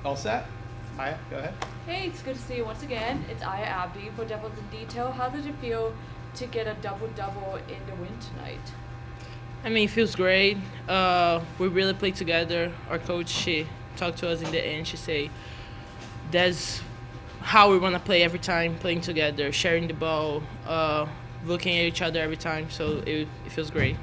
All set? Aya, go ahead. Hey, it's good to see you once again. It's Aya Abdi for Devils in Detail. How did it feel to get a double-double in the win tonight? I mean, it feels great. We really played together. Our coach, she talked to us in the end. She said, that's how we want to play every time, playing together, sharing the ball, looking at each other every time. So it feels great.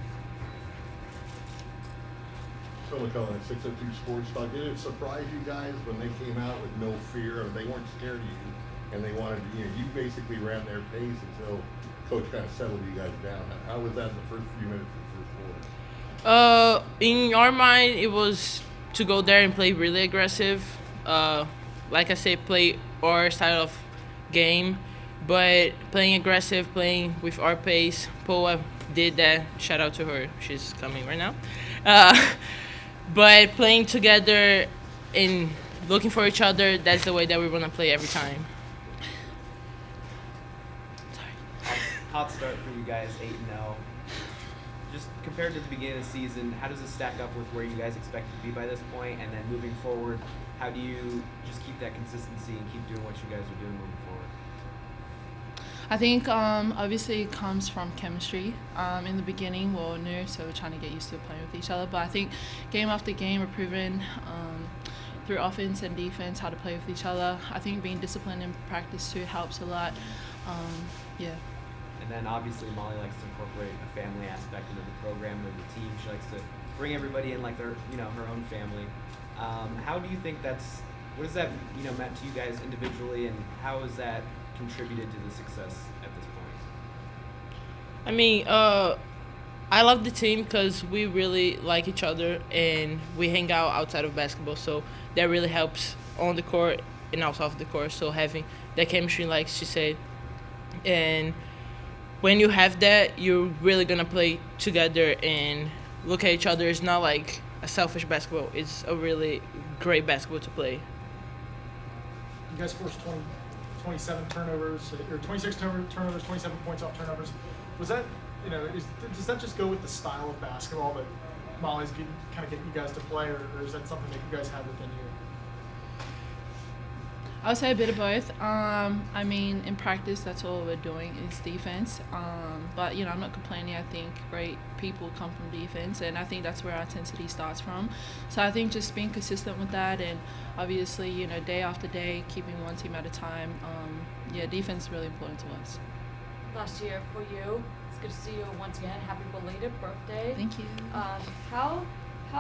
Phil McCullen at 602 Sports Talk. Did it surprise you guys when they came out with no fear? They weren't scared of you, and they wanted to, you basically ran their pace until Coach kind of settled you guys down. How was that in the first few minutes of the first quarter? In our mind, it was to go there and play really aggressive. Like I said, play our style of game, but playing aggressive, playing with our pace. Poa did that. Shout out to her. She's coming right now. Uh, but playing together and looking for each other, that's the way that we want to play every time. Hot start for you guys, 8-0. Just compared to the beginning of the season, how does it stack up with where you guys expect to be by this point? And then moving forward, how do you just keep that consistency and keep doing what you guys are doing moving forward? I think obviously it comes from chemistry. In the beginning, we're new, so we're trying to get used to playing with each other. But I think game after game, we're proving through offense and defense how to play with each other. I think being disciplined in practice too helps a lot. Yeah. And then obviously Molly likes to incorporate a family aspect into the program with the team. She likes to bring everybody in like they're, her own family. How do you think what has that, meant to you guys individually, and how has that contributed to the success at this point? I mean, I love the team because we really like each other and we hang out outside of basketball. So that really helps on the court and outside of the court. So having that chemistry, like she said, and when you have that, you're really gonna play together and look at each other. It's not like a selfish basketball. It's a really great basketball to play. You guys forced 27 turnovers, or 26 turnovers, 27 points off turnovers. Was that, does that just go with the style of basketball that Molly's kind of getting you guys to play, or is that something that you guys have within you? I would say a bit of both. I mean, in practice, that's all we're doing is defense. But, I'm not complaining. I think great people come from defense, and I think that's where our intensity starts from. So I think just being consistent with that, and obviously, day after day, keeping one team at a time. Defense is really important to us. Last year for you, it's good to see you once again. Happy belated birthday. Thank you. How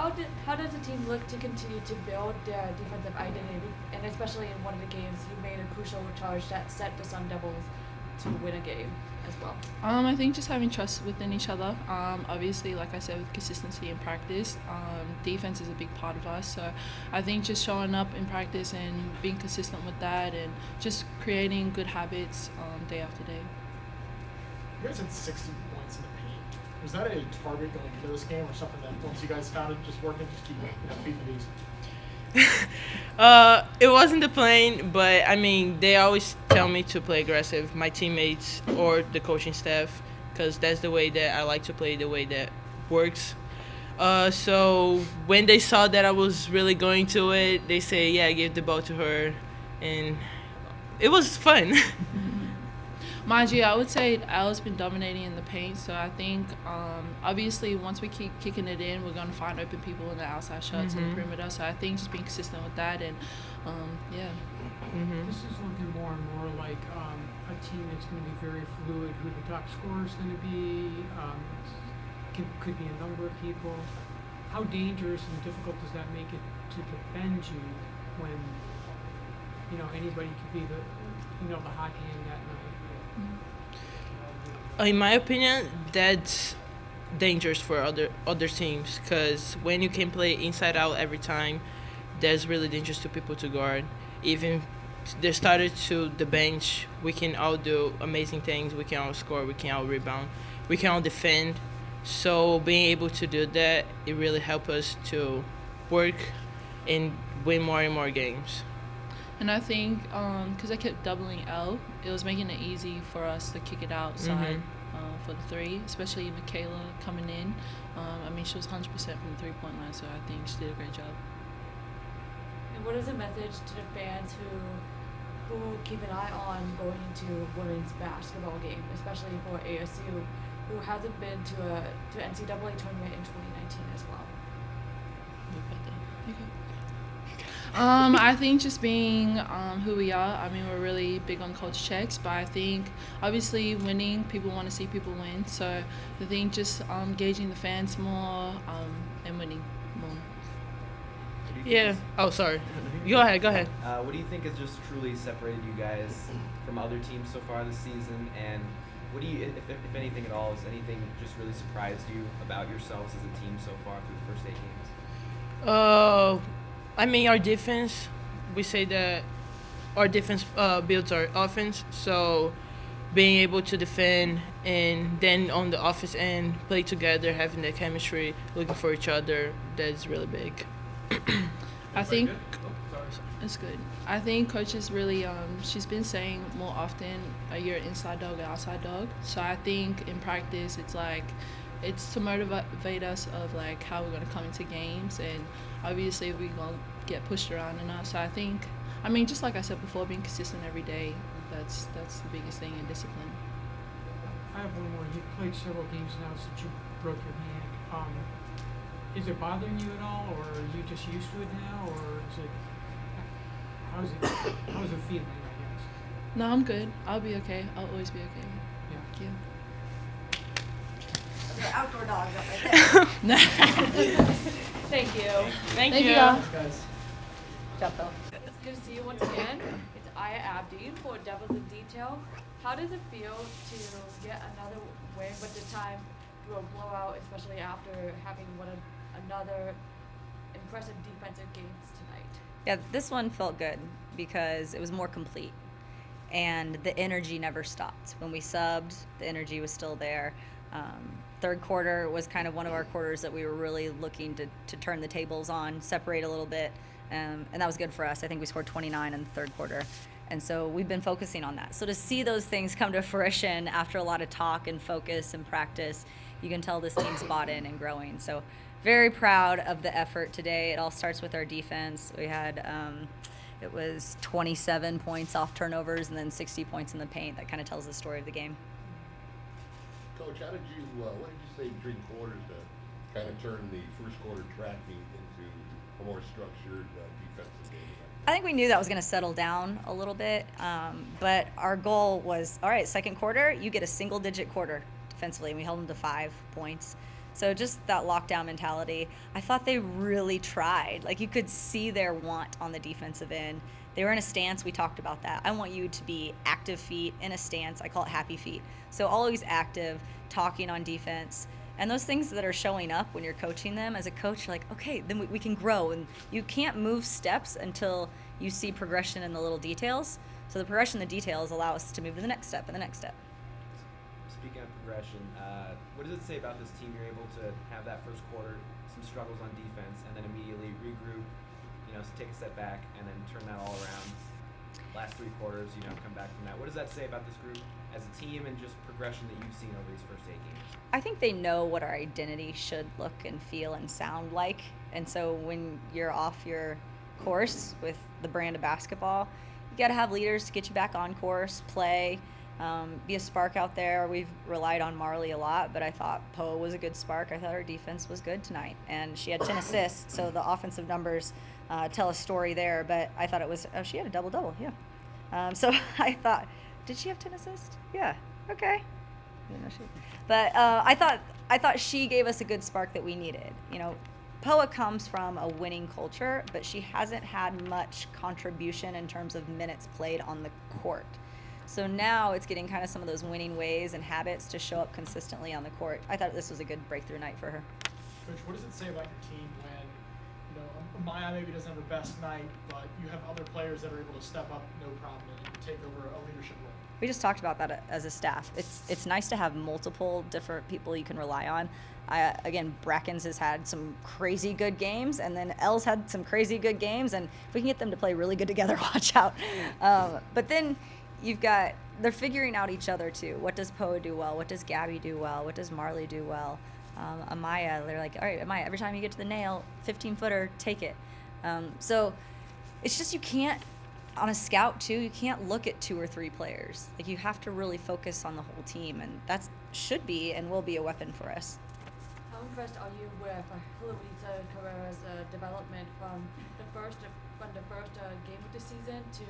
does the team look to continue to build their defensive identity, and especially in one of the games you made a crucial charge that set the Sun Devils to win a game as well? I think just having trust within each other. Obviously, like I said, with consistency in practice, defense is a big part of us. So I think just showing up in practice and being consistent with that, and just creating good habits day after day. You guys had 60 points in the paint. Was that a target going into this game, or something that once you guys found it just working, just keep feeding the beast? It wasn't the plan, but I mean, they always tell me to play aggressive, my teammates or the coaching staff, because that's the way that I like to play, the way that works. So when they saw that I was really going to it, they say, yeah, give the ball to her, and it was fun. Mind you, I would say Al's been dominating in the paint, so I think obviously once we keep kicking it in, we're going to find open people in the outside shots and the perimeter. So I think just being consistent with that, and This is looking more and more like a team that's going to be very fluid. Who the top scorer is going to be, could be a number of people. How dangerous and difficult does that make it to defend you when anybody could be the hot hand that night? In my opinion, that's dangerous for other teams because when you can play inside out every time, that's really dangerous to people to guard. Even they started to the bench, we can all do amazing things. We can all score. We can all rebound. We can all defend. So being able to do that, it really helped us to work and win more and more games. And I think because I kept doubling L, it was making it easy for us to kick it outside for the three, especially Michaela coming in. She was 100% from the three-point line, so I think she did a great job. And what is a message to the fans who keep an eye on going into women's basketball game, especially for ASU, who hasn't been to NCAA tournament in 2019 as well? I think just being who we are. I mean, we're really big on culture checks, but I think obviously winning, people want to see people win. So I think just gauging the fans more and winning more. What do you think Yeah. is- Oh, sorry. Go ahead. What do you think has just truly separated you guys from other teams so far this season? And what do you, if anything at all, has anything just really surprised you about yourselves as a team so far through the first 8 games? I mean, our defense, we say that our defense builds our offense. So being able to defend and then on the offense end, play together, having that chemistry, looking for each other, that's really big. I think Oh, sorry. it's good. I think coach is really she's been saying more often you're an inside dog, an outside dog. So I think in practice it's to motivate us of like how we're gonna come into games, and obviously we're gonna get pushed around and so I think, I mean, just like I said before, being consistent every day, that's the biggest thing, in discipline. I have one more. You've played several games now since you broke your hand. Is it bothering you at all, or are you just used to it now, or is it? How's it feeling? I guess. No, I'm good. I'll be okay. I'll always be okay. Yeah. Yeah. Those are outdoor dogs up right there. Thank you. Thank Thank you. you, y'all. Guys. It's good to see you once again. It's Aya Abdi for Devils in Detail. How does it feel to get another win, but this time through a blowout, especially after having another impressive defensive games tonight? Yeah, this one felt good because it was more complete. And the energy never stopped. When we subbed, the energy was still there. Third quarter was kind of one of our quarters that we were really looking to turn the tables on, separate a little bit, and that was good for us. I think we scored 29 in the third quarter. And so we've been focusing on that. So to see those things come to fruition after a lot of talk and focus and practice, you can tell this team's bought in and growing. So very proud of the effort today. It all starts with our defense. We had, it was 27 points off turnovers and then 60 points in the paint. That kind of tells the story of the game. Coach, what did you say between quarters to kind of turn the first quarter track meet into a more structured defensive game? I think we knew that was going to settle down a little bit, but our goal was, all right, second quarter, you get a single-digit quarter defensively, and we held them to 5 points. So just that lockdown mentality. I thought they really tried. Like, you could see their want on the defensive end. They were in a stance. We talked about that. I want you to be active feet in a stance. I call it happy feet. So always active, talking on defense. And those things that are showing up when you're coaching them, as a coach, you're like, okay, then we can grow. And you can't move steps until you see progression in the little details. So the progression in the details allow us to move to the next step and the next step. Speaking of progression, what does it say about this team? You're able to have that first quarter, some struggles on defense, and then immediately regroup, take a step back, and then turn that all around. Last 3 quarters, come back from that. What does that say about this group as a team and just progression that you've seen over these first 8 games? I think they know what our identity should look and feel and sound like. And so when you're off your course with the brand of basketball, you got to have leaders to get you back on course, play, be a spark out there. We've relied on Marley a lot, but I thought Poa was a good spark. I thought our defense was good tonight. And she had 10 assists, so the offensive numbers tell a story there. But I thought it was, she had a double-double, yeah. So I thought, did she have 10 assists? Yeah, okay. But I thought she gave us a good spark that we needed. Poa comes from a winning culture, but she hasn't had much contribution in terms of minutes played on the court. So now it's getting kind of some of those winning ways and habits to show up consistently on the court. I thought this was a good breakthrough night for her. Coach, what does it say about your team when, Maya maybe doesn't have her best night, but you have other players that are able to step up no problem and take over a leadership role? We just talked about that as a staff. It's nice to have multiple different people you can rely on. Again, Brackens has had some crazy good games, and then Elle's had some crazy good games, and if we can get them to play really good together, watch out. But then they're figuring out each other too. What does Poa do well? What does Gabby do well? What does Marley do well? Amaya, they're like, all right, Amaya, every time you get to the nail, 15-footer, take it. So it's just you can't, on a scout too, you can't look at 2 or 3 players. Like, you have to really focus on the whole team, and that should be and will be a weapon for us. How impressed are you with Heloisa Carrera's development from the first game of the season to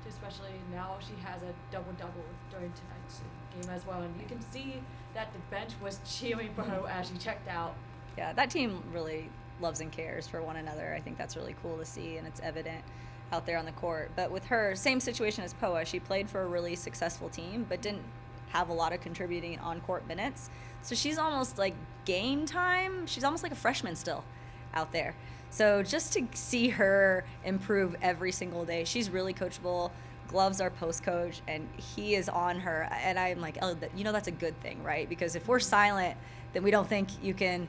especially now she has a double-double during tonight's game as well, and you can see that the bench was cheering for her as she checked out. Yeah, that team really loves and cares for one another. I think that's really cool to see, and it's evident out there on the court. But with her, same situation as Poa. She played for a really successful team, but didn't have a lot of contributing on-court minutes. So she's almost like game time. She's almost like a freshman still out there. So just to see her improve every single day, she's really coachable. Gloves our post coach, and he is on her. And I'm like, oh, that's a good thing, right? Because if we're silent, then we don't think you can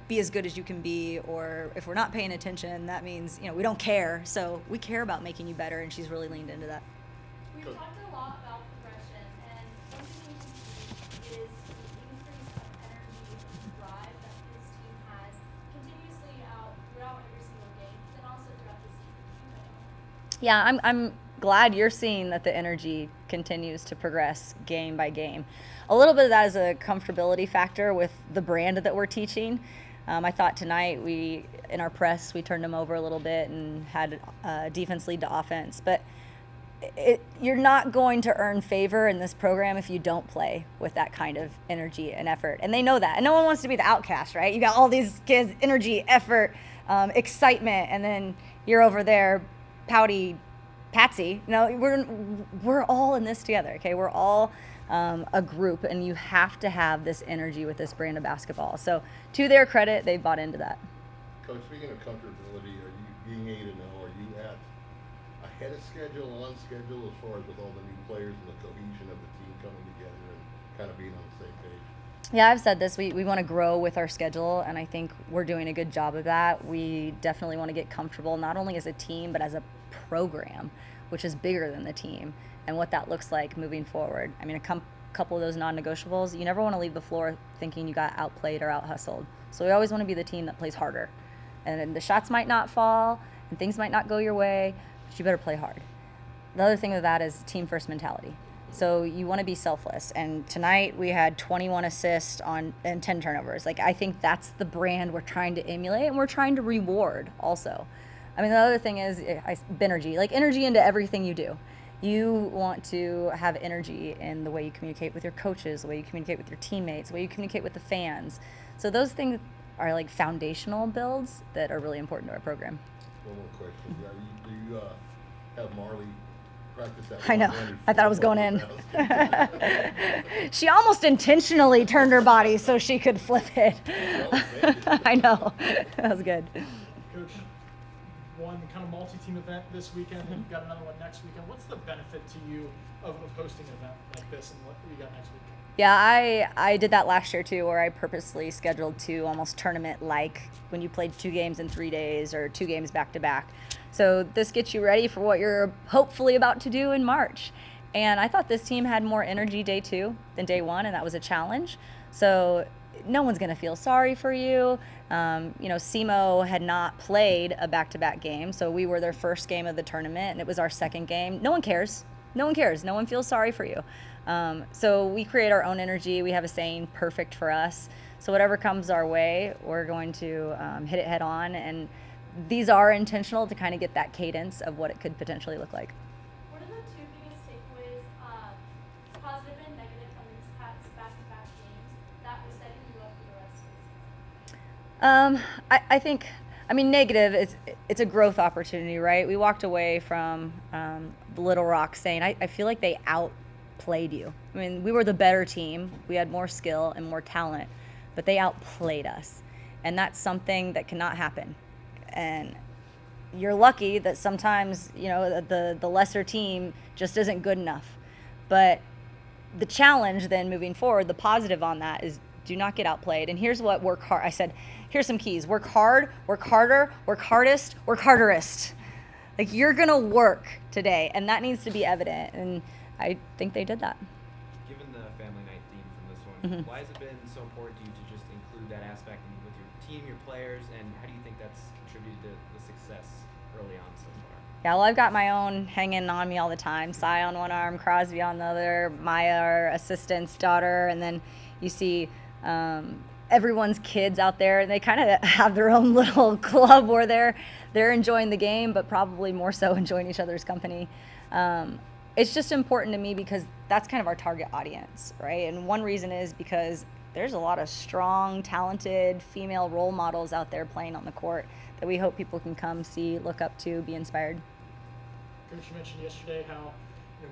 be as good as you can be, or if we're not paying attention, that means, we don't care. So we care about making you better, and she's really leaned into that. We've talked a lot about progression, and one thing we can see is the increase of energy and drive that this team has continuously throughout every single game, and also throughout the season. Yeah, I'm glad you're seeing that the energy continues to progress game by game. A little bit of that is a comfortability factor with the brand that we're teaching. I thought tonight in our press, we turned them over a little bit and had defense lead to offense. But you're not going to earn favor in this program if you don't play with that kind of energy and effort. And they know that. And no one wants to be the outcast, right? You got all these kids, energy, effort, excitement, and then you're over there pouty Patsy. No, we're all in this together, okay? We're all a group, and you have to have this energy with this brand of basketball. So to their credit, they bought into that. Coach, speaking of comfortability, are you being 8-0? Are you at ahead of schedule, on schedule, as far as with all the new players and the cohesion of the team coming together and kind of being on the same page? Yeah, I've said this. We want to grow with our schedule, and I think we're doing a good job of that. We definitely want to get comfortable, not only as a team, but as a program, which is bigger than the team, and what that looks like moving forward. I mean, a couple of those non-negotiables, you never want to leave the floor thinking you got outplayed or out-hustled. So we always want to be the team that plays harder. And the shots might not fall, and things might not go your way, but you better play hard. The other thing with that is team-first mentality. So you want to be selfless. And tonight we had 21 assists and 10 turnovers. Like, I think that's the brand we're trying to emulate, and we're trying to reward also. I mean, the other thing is energy. Like, energy into everything you do. You want to have energy in the way you communicate with your coaches, the way you communicate with your teammates, the way you communicate with the fans. So those things are like foundational builds that are really important to our program. One more question. Do you have Marley practice that? I know. I thought I was going in. She almost intentionally turned her body so she could flip it. I know. That was good. Coach, one kind of multi-team event this weekend, and you've got another one next weekend. What's the benefit to you of hosting an event like this, and what you got next weekend? Yeah, I did that last year too, where I purposely scheduled 2 almost tournament-like, when you played 2 games in 3 days or 2 games back-to-back. So this gets you ready for what you're hopefully about to do in March. And I thought this team had more energy day 2 than day 1, and that was a challenge. So no one's going to feel sorry for you. SEMO had not played a back-to-back game, so we were their first game of the tournament, and it was our second game. No one cares. No one cares. No one feels sorry for you. So we create our own energy. We have a saying, perfect for us. So whatever comes our way, we're going to hit it head on. And these are intentional to kind of get that cadence of what it could potentially look like. What are the 2 biggest takeaways, positive and negative, from these past back-to-back games that was setting you up for the rest of the season? I think, negative, it's a growth opportunity, right? We walked away from Little Rock saying, I feel like they outplayed you. I mean, we were the better team. We had more skill and more talent, but they outplayed us. And that's something that cannot happen. And you're lucky that sometimes, the lesser team just isn't good enough. But the challenge then moving forward, the positive on that is do not get outplayed. And here's what work hard. I said, here's some keys. Work hard, work harder, work hardest, work harderest. Like, you're going to work today, and that needs to be evident. And I think they did that. Given the family night theme from this one, Mm-hmm. why has it been so important to you to just include that aspect with your team, your players, and how do you think that's contributed to the success early on so far? Yeah, well, I've got my own hanging on me all the time. Cy on one arm, Crosby on the other, Maya, our assistant's daughter, and then you see everyone's kids out there, and they kind of have their own little club where they're enjoying the game, but probably more so enjoying each other's company. It's just important to me because that's kind of our target audience, right? And one reason is because there's a lot of strong, talented female role models out there playing on the court that we hope people can come see, look up to, be inspired. Coach, you mentioned yesterday how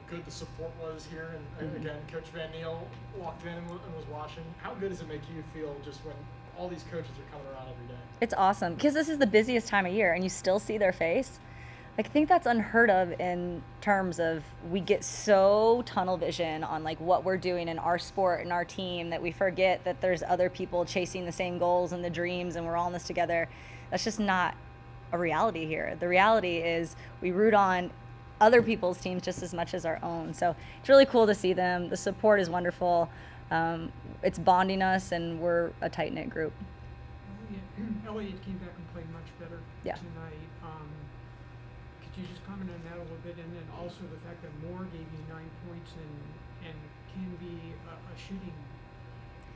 good the support was here, and again, Coach Van Neal walked in and was watching. How good does it make you feel just when all these coaches are coming around every day? It's awesome because this is the busiest time of year, and you still see their face. I think that's unheard of in terms of we get so tunnel vision on like what we're doing in our sport and our team that we forget that there's other people chasing the same goals and the dreams, and we're all in this together. That's just not a reality here. The reality is we root on other people's teams just as much as our own. So it's really cool to see them. The support is wonderful. It's bonding us, and we're a tight-knit group. Elliot came back and played much better tonight. Could you just comment on that a little bit, and then also the fact that Moore gave you 9 points and can be a shooting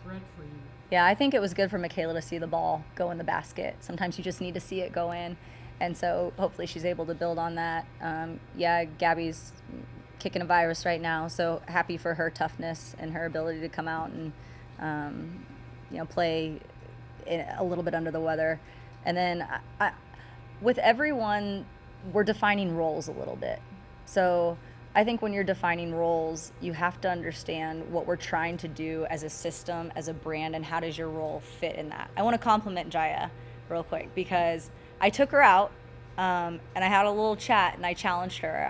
threat for you? Yeah, I think it was good for Michaela to see the ball go in the basket. Sometimes you just need to see it go in, and so hopefully she's able to build on that. Gabby's kicking a virus right now, so happy for her toughness and her ability to come out and play a little bit under the weather. And then with everyone, we're defining roles a little bit. So I think when you're defining roles, you have to understand what we're trying to do as a system, as a brand, and how does your role fit in that. I want to compliment Jaya real quick because I took her out and I had a little chat and I challenged her.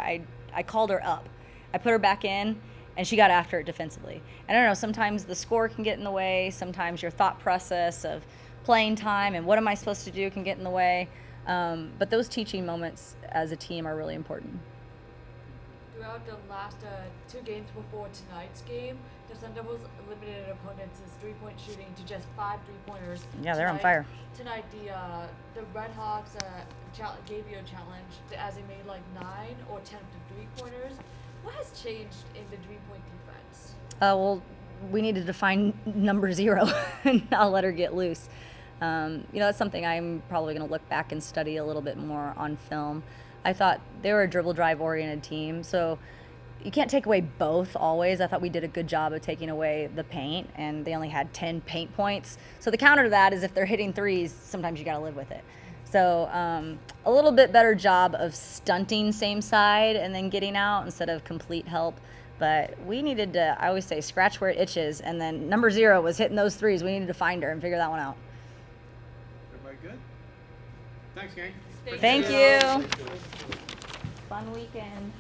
I called her up. I put her back in and she got after it defensively. And I don't know, sometimes the score can get in the way. Sometimes your thought process of playing time and what am I supposed to do can get in the way. But those teaching moments as a team are really important. Throughout the last 2 games before tonight's game, the Sun Devils limited opponents' 3-point shooting to just 5 3-pointers. Yeah, they're on fire. Tonight, the Red Hawks gave you a challenge as they made like 9 or 10 to 3-pointers. What has changed in the 3-point defense? Well, we need to define number 0 and not let her get loose. That's something I'm probably going to look back and study a little bit more on film. I thought they were a dribble drive oriented team, so you can't take away both always. I thought we did a good job of taking away the paint, and they only had 10 paint points. So the counter to that is if they're hitting threes, sometimes you got to live with it. So a little bit better job of stunting same side and then getting out instead of complete help. But we needed to, I always say, scratch where it itches, and then number 0 was hitting those threes. We needed to find her and figure that one out. Everybody good? Thanks, gang. Thank you. Fun weekend.